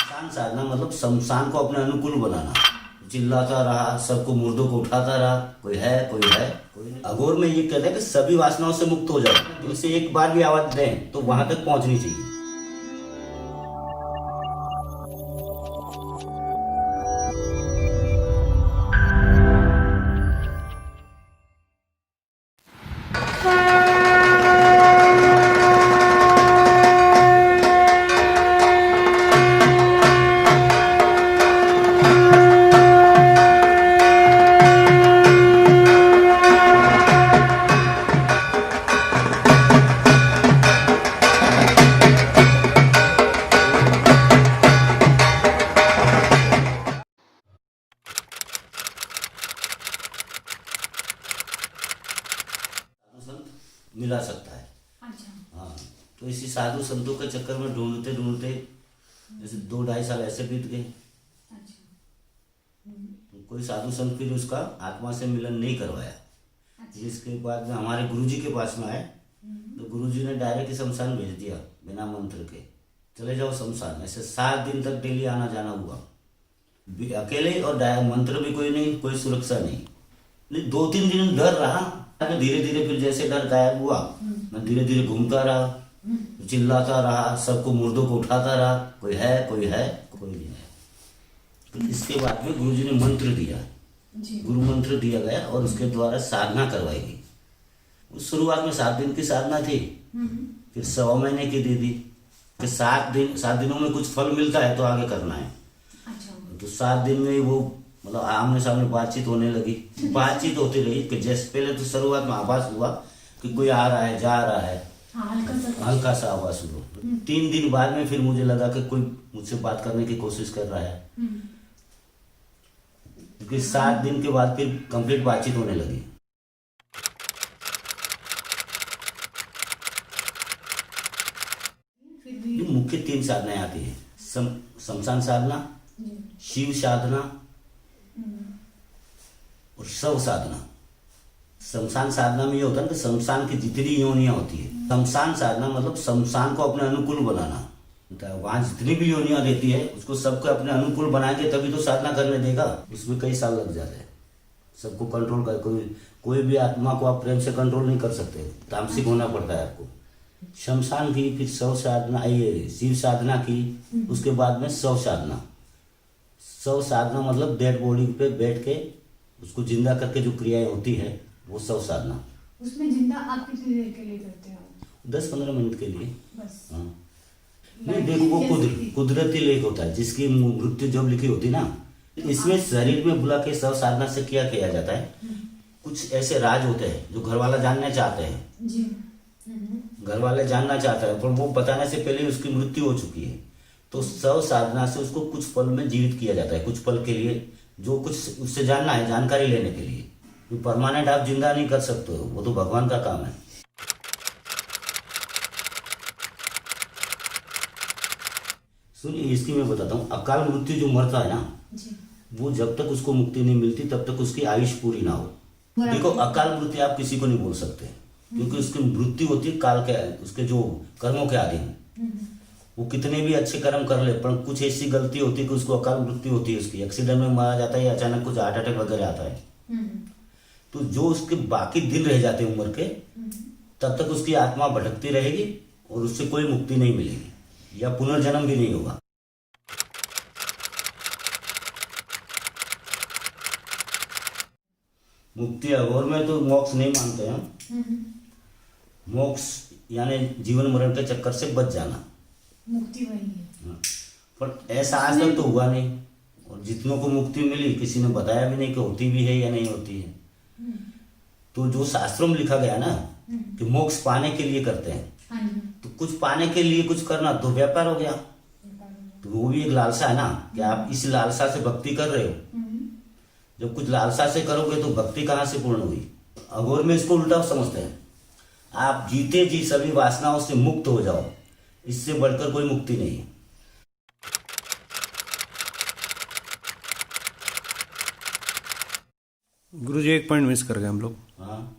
शमशान साधना मतलब शमशान को अपने अनुकूल बनाना। चिल्लाता रहा, सबको मुर्दों को उठाता रहा, कोई है कोई नहीं। अघोर में ये कहते हैं कि सभी वासनाओं से मुक्त हो जाओ। दिल से एक बार भी आवाज दें तो वहां तक पहुंचनी चाहिए। मिला सकता है। अच्छा। हाँ, तो इसी साधु संतों के चक्कर में ढूंढते ढूंढते जैसे 2-2.5 साल ऐसे बीत गए। अच्छा। तो कोई साधु संत फिर उसका आत्मा से मिलन नहीं करवाया। अच्छा। जिसके बाद में हमारे गुरुजी के पास में आए तो गुरुजी ने डायरेक्ट शमशान भेज दिया बिना मंत्र के। चले जाओ शमशान। ऐसे 7 दिन तक डेली आना जाना हुआ, अकेले, और मंत्र भी कोई नहीं, कोई सुरक्षा नहीं। 2-3 दिन डर रहा, धीरे धीरे फिर जैसे डर गायब हुआ, मैं धीरे धीरे घूमता रहा, चिल्लाता रहा, सबको मुर्दों को उठाता रहा, कोई है कोई नहीं है। तो इसके बाद में गुरुजी ने मंत्र दिया, गुरु मंत्र दिया गया और उसके द्वारा साधना करवाई गई। उस शुरुआत में 7 दिन की साधना थी, फिर 1.25 महीने की दे दी। 7 दिनों में कुछ फल मिलता है तो आगे करना है। अच्छा। तो 7 दिन में ही वो मतलब आमने सामने बातचीत होने लगी। बातचीत होती रही कि जैसे पहले तो शुरुआत में आभास हुआ कि कोई आ रहा है, जा रहा है, हल्का सा आवाज हुआ। 3 दिन बाद में फिर मुझे लगा कि कोई मुझसे बात करने की कोशिश कर रहा है, क्योंकि 7 दिन के बाद फिर कंप्लीट बातचीत होने लगी। मुख्य 3 साधनाएं आती है, शमशान साधना, शिव साधना और शव साधना। शमशान साधना में ये होता है कि शमशान की जितनी योनियां होती है, शमशान साधना मतलब शमशान को अपने अनुकूल बनाना। वहां जितनी भी योनियां देती है उसको सबको अपने अनुकूल बनाएंगे तभी तो साधना करने देगा। उसमें कई साल लग जाते हैं सबको कंट्रोल कर। कोई भी आत्मा को आप प्रेम से कंट्रोल नहीं कर सकते, तामसिक होना पड़ता है आपको। शमशान की, फिर शव साधना, ये शिव साधना की, उसके बाद में शव साधना। शव साधना मतलब डेड बॉडी पे बैठ के उसको जिंदा करके जो क्रियाएं होती है वो शव साधना। उसमें जिंदा आप कितनी देर के लिए करते हो? 10-15 मिनट के लिए बस। हाँ। नहीं देखो, वो कुदरती लेख होता है जिसकी मृत्यु जब लिखी होती ना, इसमें शरीर में बुला के शव साधना से क्या किया जाता है। कुछ ऐसे राज होते हैं जो घर वाला जानना चाहते हैं जी। घर वाले जानना चाहते हैं, पर वो बताने से पहले उसकी मृत्यु हो चुकी है। तो शव साधना से उसको कुछ पल में जीवित किया जाता है, कुछ पल के लिए, जो कुछ उससे जानना है, जानकारी लेने के लिए। परमानेंट आप जिंदा नहीं कर सकते हो, वो तो भगवान का काम है। सुनिए, इसकी मैं बताता हूँ। अकाल मृत्यु जो मरता है ना, वो जब तक उसको मुक्ति नहीं मिलती तब तक उसकी आयुष पूरी ना हो। देखो, अकाल मृत्यु आप किसी को नहीं बोल सकते, क्योंकि उसकी मृत्यु होती है काल के, उसके जो कर्मों के अधीन। वो कितने भी अच्छे कर्म कर ले, पर कुछ ऐसी गलती होती है कि उसको अकाल मृत्यु होती है, उसकी एक्सीडेंट में मारा जाता है या अचानक कुछ हार्ट अटैक वगैरह आता है। तो जो उसके बाकी दिन रह जाते हैं उम्र के, तब तक उसकी आत्मा भटकती रहेगी और उससे कोई मुक्ति नहीं मिलेगी या पुनर्जन्म भी नहीं होगा। मुक्ति अघोर में तो मोक्ष नहीं मानते हैं। मोक्ष यानी जीवन मरण के चक्कर से बच जाना, मुक्ति वही है। पर ऐसा आज तक तो हुआ नहीं, और जितनों को मुक्ति मिली किसी ने बताया भी नहीं कि होती भी है या नहीं होती है। तो जो शास्त्रों में लिखा गया ना कि मोक्ष पाने के लिए करते हैं, तो कुछ पाने के लिए कुछ करना तो व्यापार हो गया। तो वो भी एक लालसा है ना कि आप इस लालसा से भक्ति कर रहे हो। जब कुछ लालसा से करोगे तो भक्ति कहाँ से पूर्ण हुई। अघोर में इसको उल्टा समझते हैं, आप जीते जी सभी वासनाओं से मुक्त हो जाओ, इससे बढ़कर कोई मुक्ति नहीं है। गुरुजी, एक पॉइंट मिस कर गए हम लोग। हाँ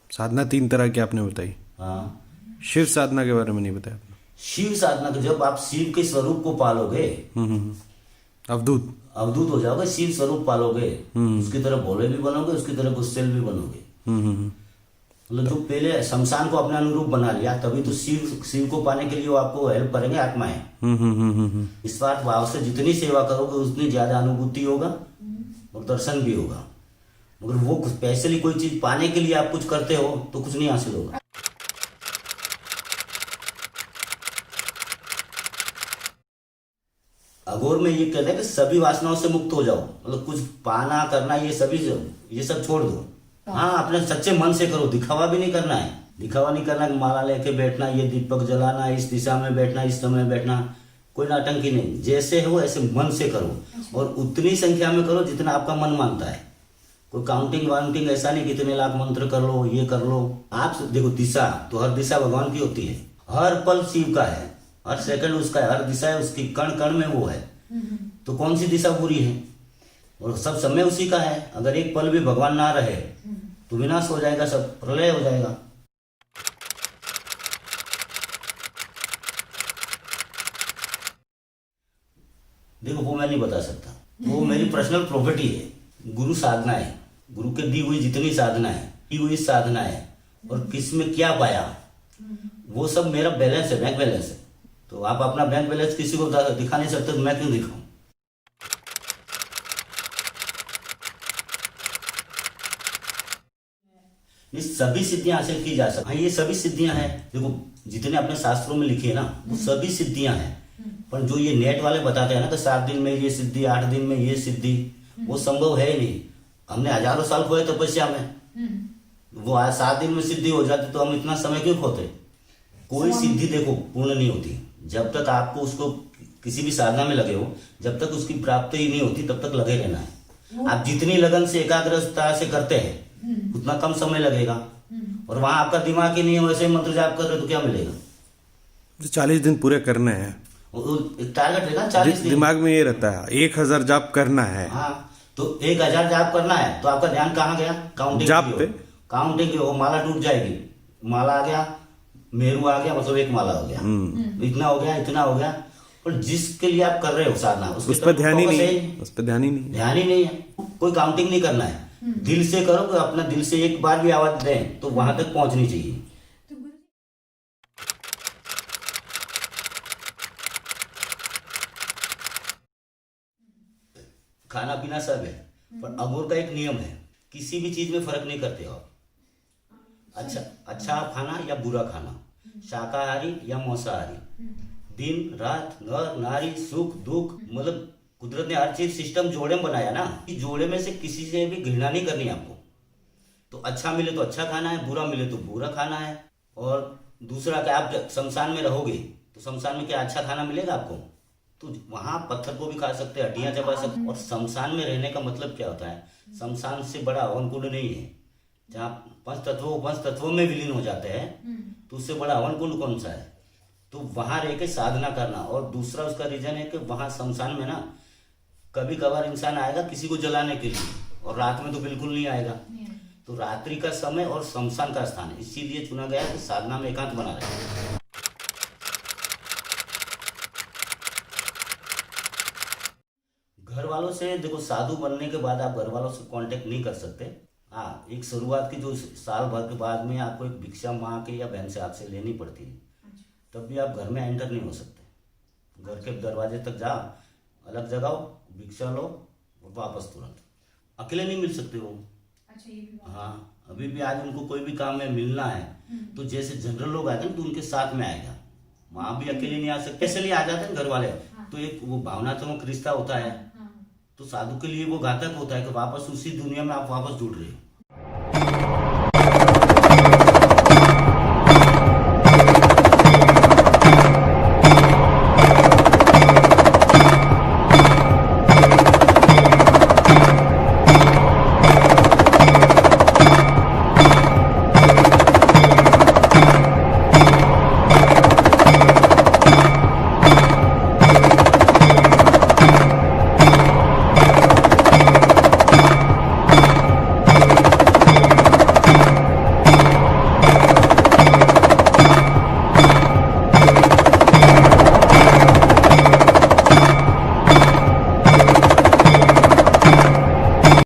साधना 3 तरह की आपने बताई। हाँ। शिव साधना के बारे में नहीं बताया आपने। शिव साधना के जब आप शिव के स्वरूप को पालोगे, अवधूत। अवधूत हो जाओगे, शिव स्वरूप पालोगे, उसकी तरह भोले भी बनोगे, उसकी तरह गुस्सेल भी बनोगे। मतलब जो पहले शमशान को अपना अनुरूप बना लिया, तभी तो शिव को पाने के लिए वो आपको हेल्प करेंगे आत्माएं। निस्वार्थ भाव से जितनी सेवा करोगे उतनी ज्यादा अनुभूति होगा और दर्शन भी होगा। मगर वो स्पेशली कोई चीज पाने के लिए आप कुछ करते हो तो कुछ नहीं हासिल होगा। अघोर में ये कहते हैं कि सभी वासनाओं से मुक्त हो जाओ, मतलब कुछ पाना करना ये सब छोड़ दो। हाँ, अपने सच्चे मन से करो, दिखावा भी नहीं करना है। दिखावा नहीं करना कि माला लेके बैठना, ये दीपक जलाना, इस दिशा में बैठना, इस समय बैठना, कोई नाटंकी नहीं। जैसे हो ऐसे मन से करो और उतनी संख्या में करो जितना आपका मन मानता है। कोई काउंटिंग वाउंटिंग ऐसा नहीं कितने लाख मंत्र कर लो, ये कर लो। आप देखो दिशा तो हर दिशा भगवान की होती है, हर पल शिव का है, हर सेकंड उसका है, हर दिशा है उसकी, कण कण में वो है। तो कौन सी दिशा बुरी है? और सब समय उसी का है। अगर एक पल भी भगवान ना रहे तो विनाश हो जाएगा, सब प्रलय हो जाएगा। देखो वो मैं नहीं बता सकता, वो मेरी पर्सनल प्रॉपर्टी है। गुरु साधना है, गुरु के दी हुई जितनी साधना है, दी हुई साधना है, और किस में क्या पाया वो सब मेरा बैलेंस है, बैंक बैलेंस है। तो आप अपना बैंक बैलेंस किसी को दिखा नहीं सकते, तो मैं क्यों दिखाऊं? ये सभी सिद्धियां हासिल की जा सकती हैं। ये सभी सिद्धियां हैं, देखो जितने अपने शास्त्रों में लिखी है ना, वो सभी सिद्धियां हैं। पर जो ये नेट वाले बताते हैं ना कि 7 दिन में ये सिद्धि, 8 दिन में ये सिद्धि, वो संभव है ही नहीं। हमने हजारों साल खोए तपस्या में, वो 7 दिन में सिद्धि हो जाती तो हम इतना समय क्यों खोते? कोई सिद्धि देखो पूर्ण नहीं होती जब तक आपको उसको किसी भी साधना में लगे हो, जब तक उसकी प्राप्ति ही नहीं होती तब तक लगे रहना है। आप जितनी लगन से एकाग्रता से करते हैं उतना कम समय लगेगा, और वहां आपका दिमाग ही नहीं है, वैसे मंत्र जाप कर रहे तो क्या मिलेगा? 40 दिन पूरे करने हैं, टारगेट रहेगा 40 दिन। दिमाग में ये रहता है 1000 जाप करना है। हाँ, तो 1000 जाप करना है तो आपका ध्यान कहाँ गया? काउंटिंग जाप पे। काउंटिंग की हो, माला टूट जाएगी। माला आ गया, मेरू आ गया, मतलब एक माला हो गया, इतना हो गया, इतना हो गया। और जिसके लिए आप कर रहे हो साधना उस पर ध्यान ही नहीं, उस पर ध्यान ही नहीं, ध्यान ही नहीं है। कोई काउंटिंग नहीं करना है, दिल से करो। कि अपना दिल से एक बार भी आवाज दें तो वहां तक पहुंचनी चाहिए। खाना पीना सब है, पर अघोर का एक नियम है, किसी भी चीज में फर्क नहीं करते हो। अच्छा खाना या बुरा खाना, शाकाहारी या मांसाहारी, दिन रात, नर नारी, सुख दुख, मतलब कुदरत ने हर चीज सिस्टम जोड़े में बनाया ना, कि जोड़े में से किसी से भी घृणा नहीं करनी आपको। तो अच्छा मिले तो अच्छा खाना है, बुरा मिले तो बुरा खाना है। और दूसरा क्या, आप शमशान में रहोगे तो शमशान में क्या अच्छा खाना मिलेगा आपको? तो वहां पत्थर को भी खा सकते हैं, हड्डियां चबा सकते। और शमशान में रहने का मतलब क्या होता है? शमशान से बड़ा हवन कुंड नहीं है, जहाँ पंच तत्वों में विलीन हो जाते हैं, तो उससे बड़ा हवन कुंड कौन सा है? तो वहां रह के साधना करना। और दूसरा उसका रीजन है कि वहां शमशान में ना कभी कभार इंसान आएगा किसी को जलाने के लिए, और रात में तो बिल्कुल नहीं आएगा। तो रात्रि का समय और शमशान का स्थान इसीलिए चुना गया कि साधना में एकांत बना रहे। घर वालों से देखो, साधु बनने के बाद आप घर वालों से कांटेक्ट नहीं कर सकते। हाँ, एक शुरुआत की जो साल भर के बाद में आपको एक भिक्षा माँ के या बहन से आपसे लेनी पड़ती है, तब भी आप घर में एंटर नहीं हो सकते। घर के दरवाजे तक जाओ, अलग जगाओ, भिक्षा लो और वापस तुरंत। अकेले नहीं मिल सकते वो। अच्छा, ये भी बात। हाँ, अभी भी आज उनको कोई भी काम में मिलना है तो जैसे जनरल लोग आते हैं तो उनके साथ में आएगा, वहां भी अकेले नहीं आ सकते। इसलिए आ जाते हैं घर वाले। तो एक वो भावनात्मक रिश्ता होता है, तो साधु के लिए वो घातक होता है कि वापस उसी दुनिया में आप वापस जुड़ रहे हो।